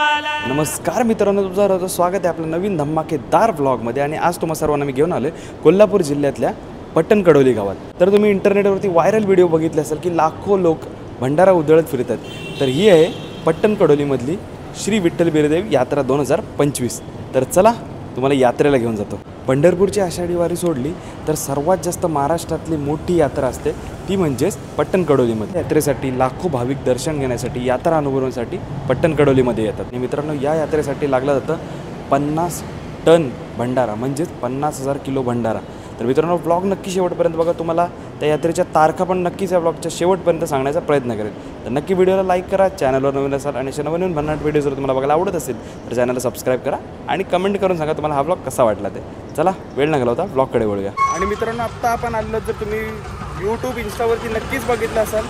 नमस्कार मित्रांनो, तुमचं स्वागत आहे आपल्या नवीन धमाकेदार व्लॉगमध्ये। आणि आज तुम्हा सर्वांना मी घेऊन आलो कोल्हापूर जिल्ह्यातल्या पट्टणकडोली गावात। तर तुम्ही इंटरनेटवरती व्हायरल व्हिडिओ बघितले असेल की लाखो लोक भंडारा उधळत फिरतात। तर ही आहे पट्टणकडोलीमधली श्री विठ्ठल बिरदेव यात्रा 2025। तर चला तुम्हाला यात्रेला घेऊन जातो। पंढरपूरची आषाढी वारी सोडली तर सर्वात जास्त महाराष्ट्रातली मोठी यात्रा असते ती म्हणजेच पट्टणकडोलीमध्ये। यात्रेसाठी लाखो भाविक दर्शन घेण्यासाठी, यात्रा अनुभवण्यासाठी पट्टणकडोलीमध्ये येतात। आणि मित्रांनो, या यात्रेसाठी लागलं जातं 50 टन भंडारा, म्हणजेच 50,000 किलो भंडारा। तर मित्रांनो, ब्लॉग नक्की शेवटपर्यंत बघा। तुम्हाला त्या यात्रेच्या तारखा पण नक्कीच या ब्लॉगच्या शेवटपर्यंत सांगण्याचा प्रयत्न करेल। तर नक्की व्हिडिओला लाईक करा, चॅनलवर नवीन असाल आणि अशा नवीन भन्नाट व्हिडिओ जर तुम्हाला बघायला आवडत असेल तर चॅनलला सबस्क्राईब करा आणि कमेंट करून सांगा तुम्हाला हा ब्लॉग कसा वाटला ते। चला वेळ न घालवता ब्लॉगकडे वळूया। आणि मित्रांनो, आत्ता आपण आलो, जर तुम्ही यूट्यूब इंस्टावरती नक्कीच बघितलं असाल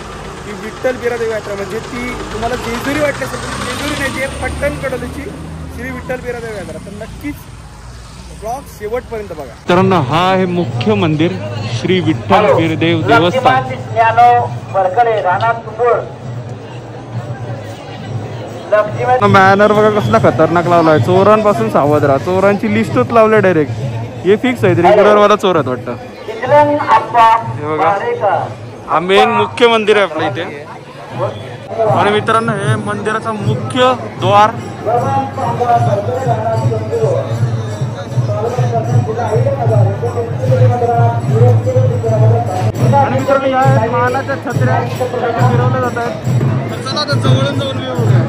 की विठ्ठल बिरादेव यात्रा, म्हणजे ती तुम्हाला जेजुरी वाटली असेल तर जेजुरी नाही, ती पट्टणकडोलीची श्री विठ्ठल बिरादेव यात्रा। तर नक्कीच ब्लॉग शेवटपर्यंत बघा। मित्रांनो, हा आहे मुख्य मंदिर श्री विठ्ठल बिरदेव देवस्थान। बॅनर बघा कसला खतरनाक लावलाय, चोरांपासून सावध राहा। चोरांची लिस्टच लावली डायरेक्ट, हे फिक्स आहे। रेग्युलरवाला चोर आहेत वाटतं। हे बघा, हा मेन मुख्य मंदिर आहे आपल्या इथे। आणि मित्रांनो, हे मंदिराचा मुख्य द्वार। आणि मित्रांनो, या मानाच्या छत्र्या फिरवल्या जात आहेत। चला आता जवळून जाऊन येऊ बघा।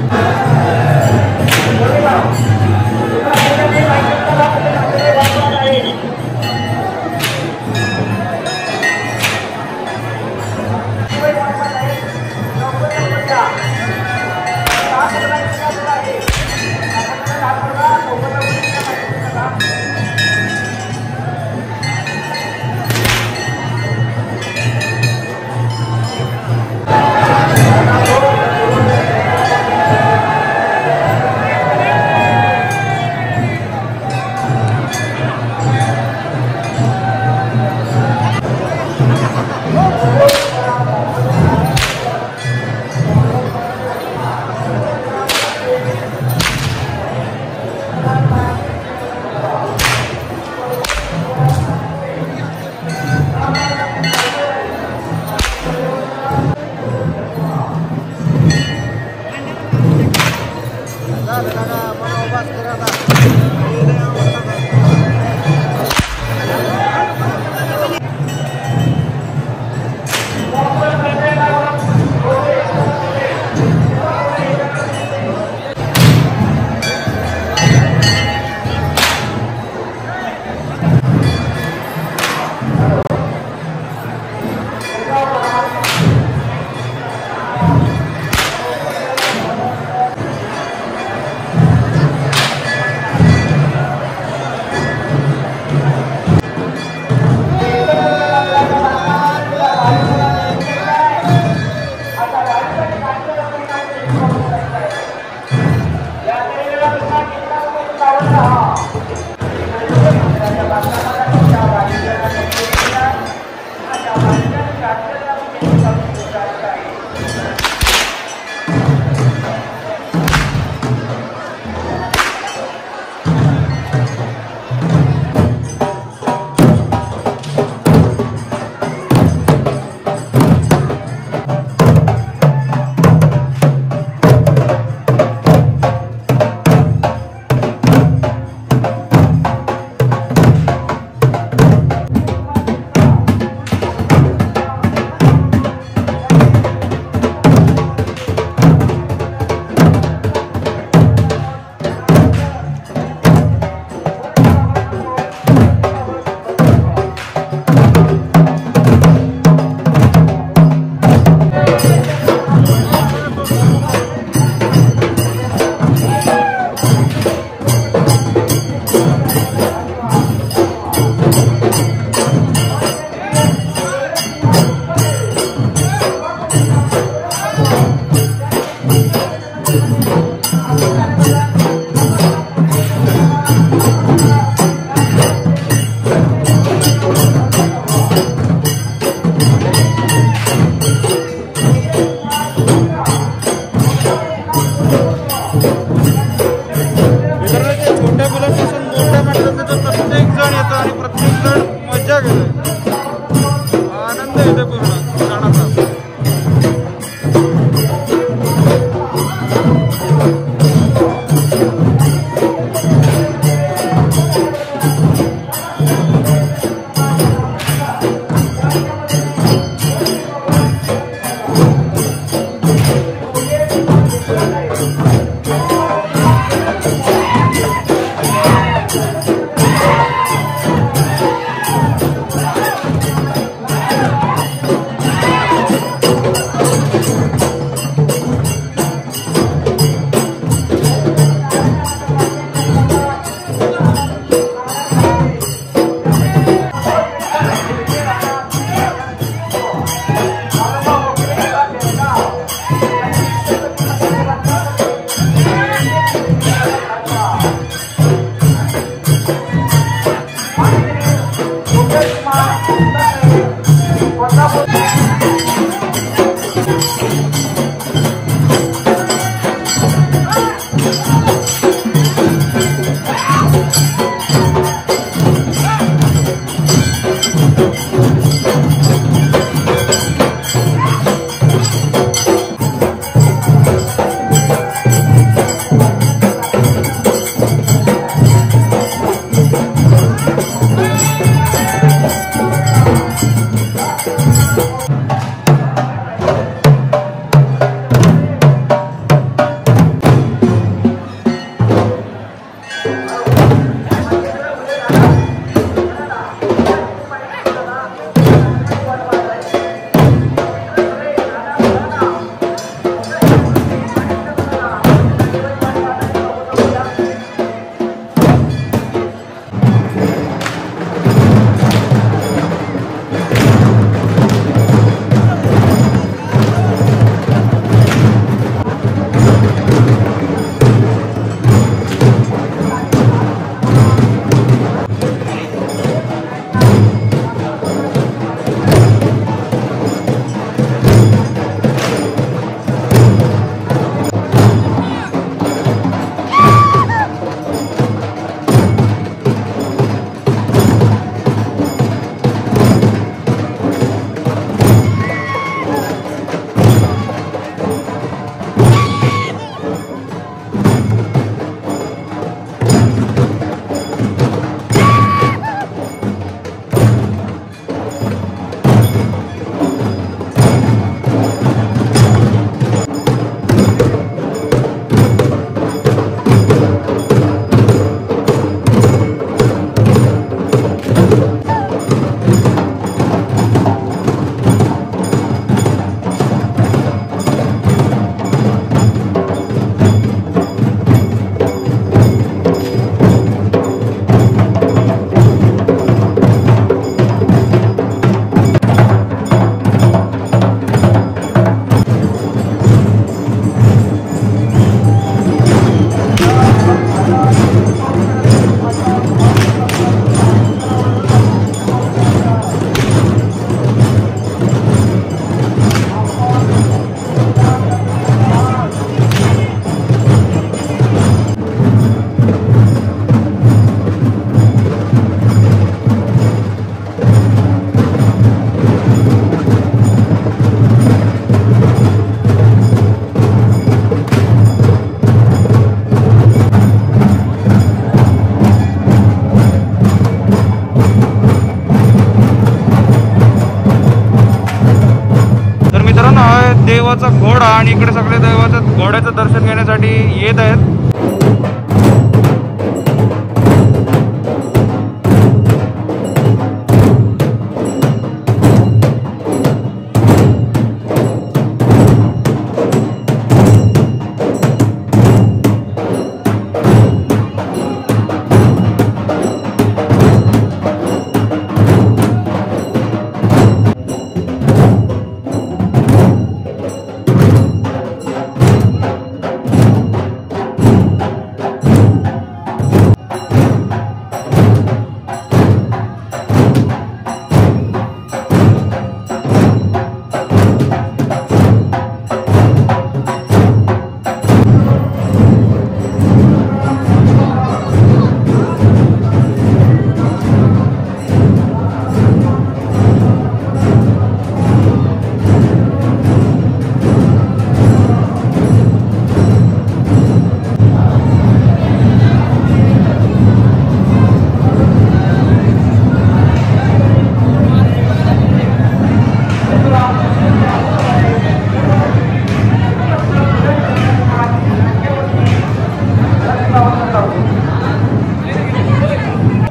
दैवाचा घोडा आणि इकडे सगळे दैवाच्या घोड्याचं दर्शन घेण्यासाठी येत आहेत.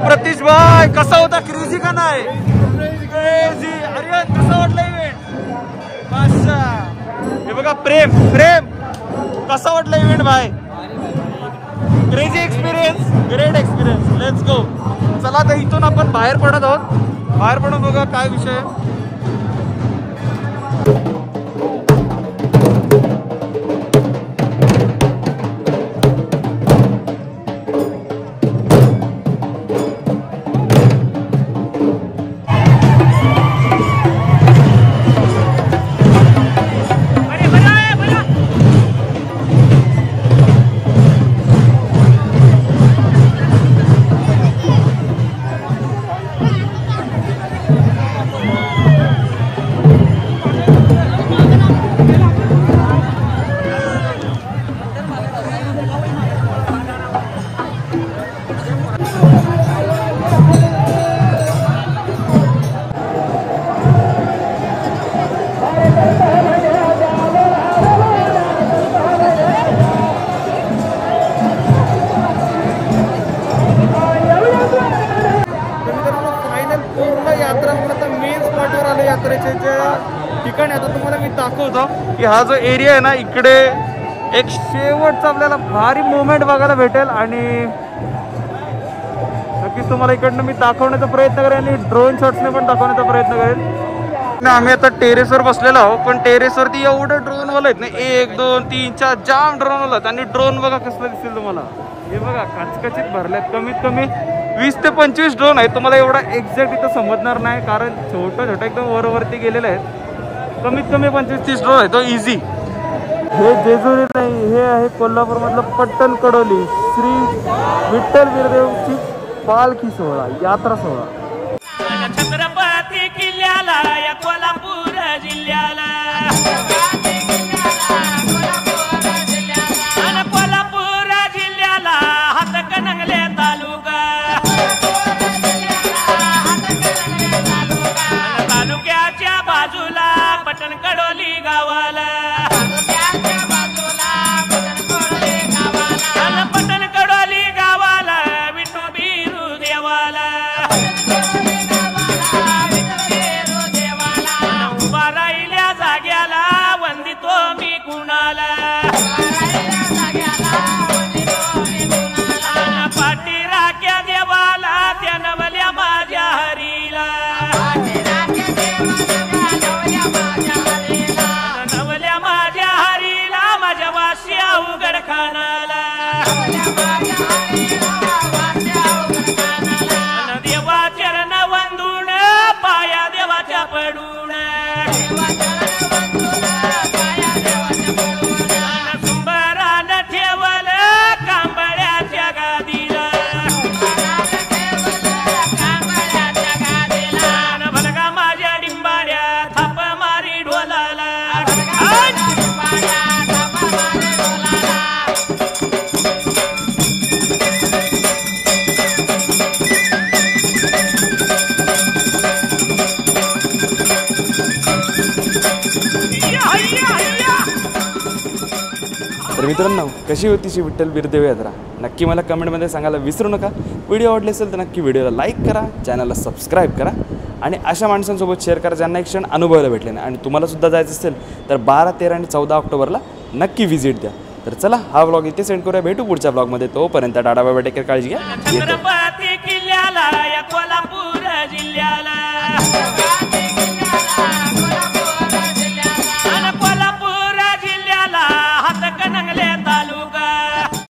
प्रतीश भाई कसा होता क्रेझी का नाही? क्रेझी. अरे कसा वाटला इव्हेंट? हे बघा प्रेम प्रेम कसा वाटला इव्हेंट भाई? Crazy experience, great experience. Let's go. चला तर इथून आपण बाहेर पडत आहोत. बाहेर पडून बघा काय विषय. ठिकाणी आता तुम्हाला मी दाखवतो की हा जो एरिया आहे ना, इकडे एक शेवटचा आपल्याला भारी मोमेंट बघायला भेटेल आणि नक्कीच तुम्हाला इकडनं मी दाखवण्याचा प्रयत्न करेन आणि ड्रोन शॉट्सने पण दाखवण्याचा प्रयत्न करेन. आम्ही आता टेरेसवर बसलेलो आहोत, पण टेरेसवरती एवढे ड्रोन वाले आहेत ना, 1 2 3 4 जाम ड्रोन वाले आहेत. आणि ड्रोन बघा कसलं दिसेल तुम्हाला. हे बघा काचकाचीत भरलेत. कमीत कमी 20 ते 25 ड्रोन आहेत. तुम्हाला एवढा एक्झॅक्ट इथं समजणार नाही कारण छोटं छोटं एकदम वरवरती गेलेले आहेत. कमीत कमी 25-30 ड्रोन आहे तो इझी. हे जेजुरी नाही, हे आहे कोल्हापूर मधलं पट्टण कडोली श्री विठ्ठल वीरदेवची पालखी सोहळा, यात्रा सोहळा. छत्रपती किल्ल्याला या कोल्हापूर जिल्ह्याला, कोल्हापूर जिल्ह्याला हातकणंगले तालुका, तालुक्याच्या बाजूला पट्टण कडोली गावाला, पट्टण कडोली गावाला विठू बिरू देवाला उभा राहिल्या जाग्याला वंदितो मी कुणाला, पाठी राख्या देवाला त्या नवल्या माझ्या हरीला, नवल्या माझ्या हरीला माझ्या वास्या उघड खानाला, देवा चरण वंदून पाया देवाच्या पडून, सुंबरान ठेवल कांबळ्याच्या गादीला, भलगा माझ्या डिंबाड्या थाप मारी ढोलाला, तर मित्रांनो, कशी होतीची विठ्ठल बिरदेव यात्रा नक्की मला कमेंटमध्ये सांगायला विसरू नका. व्हिडिओ आवडले असेल तर नक्की व्हिडिओला लाईक करा, चॅनलला सबस्क्राईब करा आणि अशा माणसांसोबत शेअर करा ज्यांना एक क्षण अनुभवायला भेटले नाही. आणि तुम्हालासुद्धा जायचं असेल तर 12, 13 आणि 14 ऑक्टोबरला नक्की व्हिजिट द्या. तर चला, हा व्लॉग इथे सेंड करूया. भेटू पुढच्या व्लॉगमध्ये. तोपर्यंत tata bye bye, take care, काळजी घ्या. छत्रपती किल्ल्याला या कोल्हापूर जिल्ह्याला